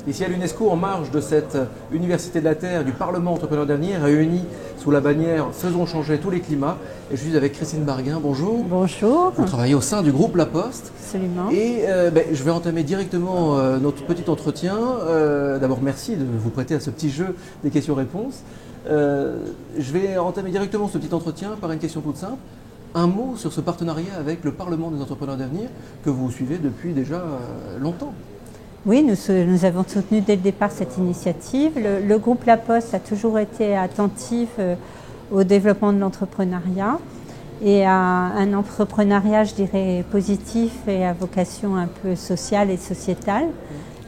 ici à l'UNESCO, en marge de cette Université de la Terre du Parlement Entrepreneurs d'Avenir, réunie sous la bannière Faisons changer tous les climats. Et je suis avec Christine Barguin, bonjour. Bonjour. Vous travaillez au sein du groupe La Poste. Absolument. Et je vais entamer directement notre petit entretien. D'abord, merci de vous prêter à ce petit jeu des questions-réponses. Je vais entamer directement ce petit entretien par une question toute simple. Un mot sur ce partenariat avec le Parlement des Entrepreneurs d'Avenir que vous suivez depuis déjà longtemps. Oui, nous avons soutenu dès le départ cette initiative. Le groupe La Poste a toujours été attentif au développement de l'entrepreneuriat et à un entrepreneuriat, je dirais, positif et à vocation un peu sociale et sociétale.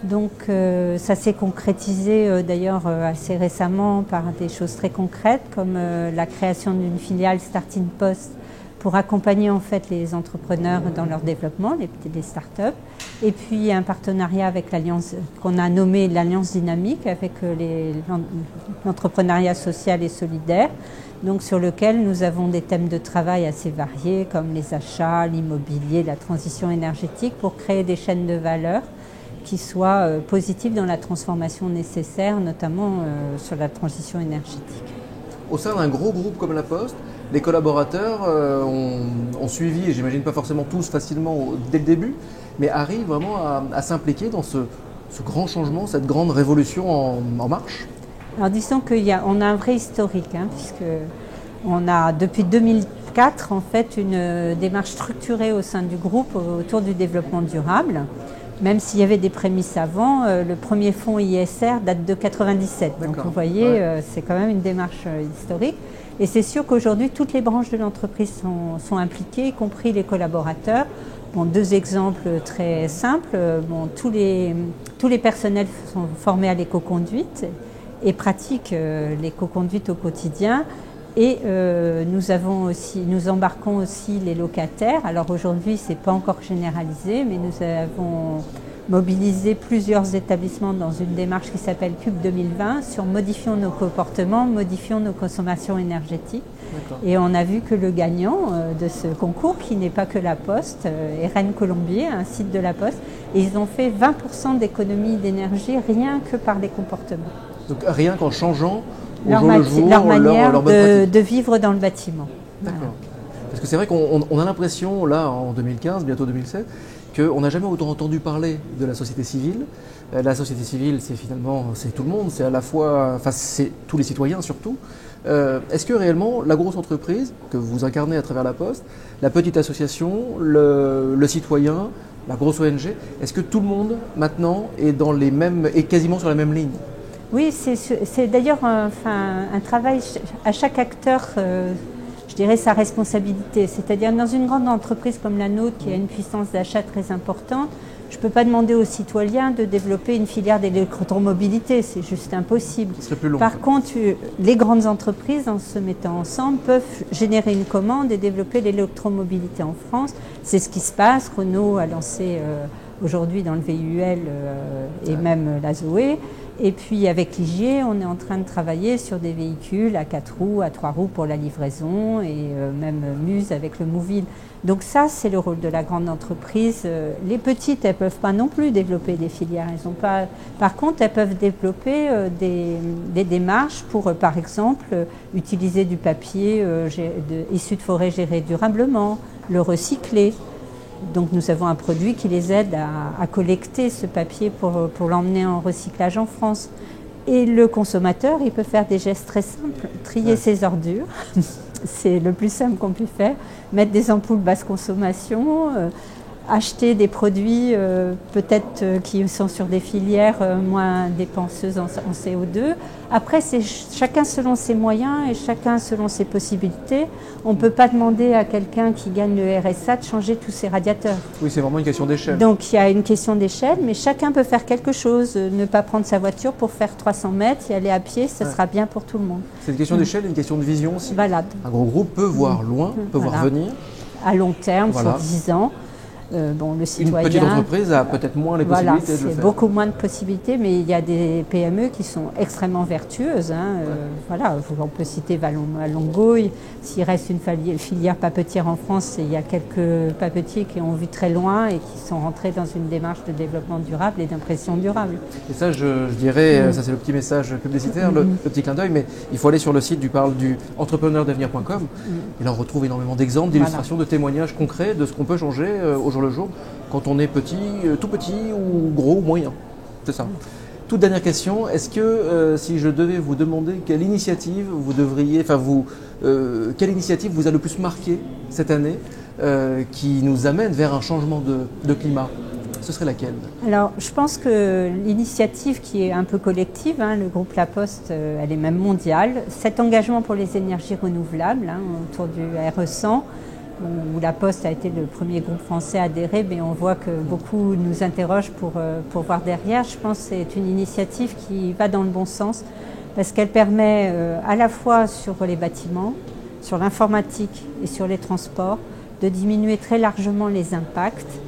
Donc ça s'est concrétisé d'ailleurs assez récemment par des choses très concrètes comme la création d'une filiale Starting Post pour accompagner en fait les entrepreneurs dans leur développement, les startups, et puis un partenariat avec l'Alliance qu'on a nommé l'Alliance Dynamique avec l'entrepreneuriat social et solidaire, donc sur lequel nous avons des thèmes de travail assez variés comme les achats, l'immobilier, la transition énergétique pour créer des chaînes de valeur qui soient positives dans la transformation nécessaire, notamment sur la transition énergétique. Au sein d'un gros groupe comme La Poste, les collaborateurs ont suivi, et j'imagine pas forcément tous facilement dès le début, mais arrivent vraiment à s'impliquer dans ce grand changement, cette grande révolution en marche. Alors disons qu'on a un vrai historique, puisque on a depuis 2004 en fait une démarche structurée au sein du groupe autour du développement durable. Même s'il y avait des prémices avant, le premier fonds ISR date de 1997. Donc vous voyez, c'est quand même une démarche historique. Et c'est sûr qu'aujourd'hui, toutes les branches de l'entreprise sont impliquées, y compris les collaborateurs. Bon, deux exemples très simples. Bon, tous les personnels sont formés à l'éco-conduite et pratiquent l'éco-conduite au quotidien. Et nous embarquons aussi les locataires. Alors aujourd'hui, ce n'est pas encore généralisé, mais nous avons mobilisé plusieurs établissements dans une démarche qui s'appelle Cube 2020 sur modifions nos comportements, modifions nos consommations énergétiques. Et on a vu que le gagnant de ce concours, qui n'est pas que La Poste, est Rennes Colombier, un site de La Poste, et ils ont fait 20% d'économie d'énergie rien que par les comportements. Donc rien qu'en changeant leur manière de vivre dans le bâtiment. D'accord. Voilà. Parce que c'est vrai qu'on a l'impression, là, en 2015, bientôt 2007, qu'on n'a jamais autant entendu parler de la société civile. La société civile, c'est finalement tout le monde, c'est à la fois, enfin c'est tous les citoyens surtout. Est-ce que réellement la grosse entreprise que vous incarnez à travers La Poste, la petite association, le citoyen, la grosse ONG, est-ce que tout le monde maintenant est quasiment sur la même ligne ? Oui, c'est d'ailleurs un travail à chaque acteur. Je dirais sa responsabilité, c'est-à-dire dans une grande entreprise comme la nôtre qui a une puissance d'achat très importante, je ne peux pas demander aux citoyens de développer une filière d'électromobilité, c'est juste impossible. Ce serait plus long. Par contre, les grandes entreprises, en se mettant ensemble, peuvent générer une commande et développer l'électromobilité en France. C'est ce qui se passe. Renault a lancé aujourd'hui dans le VUL et même la Zoé. Et puis avec Ligier, on est en train de travailler sur des véhicules à 4 roues, à 3 roues pour la livraison et même Muse avec le Mouville. Donc ça, c'est le rôle de la grande entreprise. Les petites, elles ne peuvent pas non plus développer des filières. Elles ont pas... Par contre, elles peuvent développer des démarches pour, par exemple, utiliser du papier issu de forêts gérées durablement, le recycler. Donc nous avons un produit qui les aide à collecter ce papier pour l'emmener en recyclage en France. Et le consommateur, il peut faire des gestes très simples, trier ses ordures, c'est le plus simple qu'on puisse faire, mettre des ampoules basse consommation, acheter des produits peut-être qui sont sur des filières moins dépenseuses en CO2. Après, c'est chacun selon ses moyens et chacun selon ses possibilités. On ne peut pas demander à quelqu'un qui gagne le RSA de changer tous ses radiateurs. Oui, c'est vraiment une question d'échelle. Donc il y a une question d'échelle, mais chacun peut faire quelque chose. Ne pas prendre sa voiture pour faire 300 mètres, y aller à pied, ce sera bien pour tout le monde. C'est une question d'échelle et une question de vision aussi. Valable. Un gros groupe peut voir loin, peut voir venir. À long terme, sur 10 ans. Bon, le citoyen, une petite entreprise a peut-être moins les possibilités de le faire. Beaucoup moins de possibilités, mais il y a des PME qui sont extrêmement vertueuses. Voilà, on peut citer Valongouille. S'il reste une filière papetière en France, il y a quelques papetiers qui ont vu très loin et qui sont rentrés dans une démarche de développement durable et d'impression durable. Et ça, je dirais, ça c'est le petit message publicitaire, le petit clin d'œil, mais il faut aller sur le site du entrepreneurdavenir.com et là on retrouve énormément d'exemples, d'illustrations, de témoignages concrets de ce qu'on peut changer au jour le jour quand on est petit, tout petit ou gros ou moyen. C'est ça. Toute dernière question, est-ce que si je devais vous demander quelle initiative quelle initiative vous a le plus marqué cette année qui nous amène vers un changement de climat, ce serait laquelle? Alors, je pense que l'initiative qui est un peu collective, le groupe La Poste, elle est même mondiale. Cet engagement pour les énergies renouvelables autour du RE100, où La Poste a été le premier groupe français à adhérer, mais on voit que beaucoup nous interrogent pour voir derrière. Je pense que c'est une initiative qui va dans le bon sens parce qu'elle permet à la fois sur les bâtiments, sur l'informatique et sur les transports de diminuer très largement les impacts.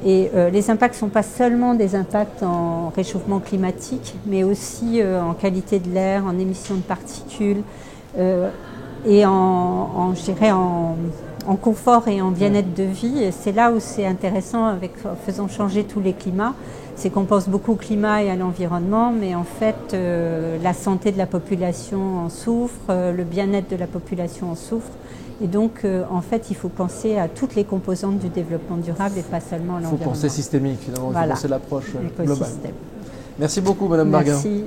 Et les impacts ne sont pas seulement des impacts en réchauffement climatique, mais aussi en qualité de l'air, en émissions de particules et je dirais en confort et en bien-être de vie. Et c'est là où c'est intéressant en faisant changer tous les climats. C'est qu'on pense beaucoup au climat et à l'environnement, mais en fait la santé de la population en souffre, le bien-être de la population en souffre. Et donc, en fait, il faut penser à toutes les composantes du développement durable et pas seulement à l'environnement. Il faut penser systémique, finalement, il faut penser l'approche globale. Écosystème. Merci beaucoup, Madame Barguin. Merci.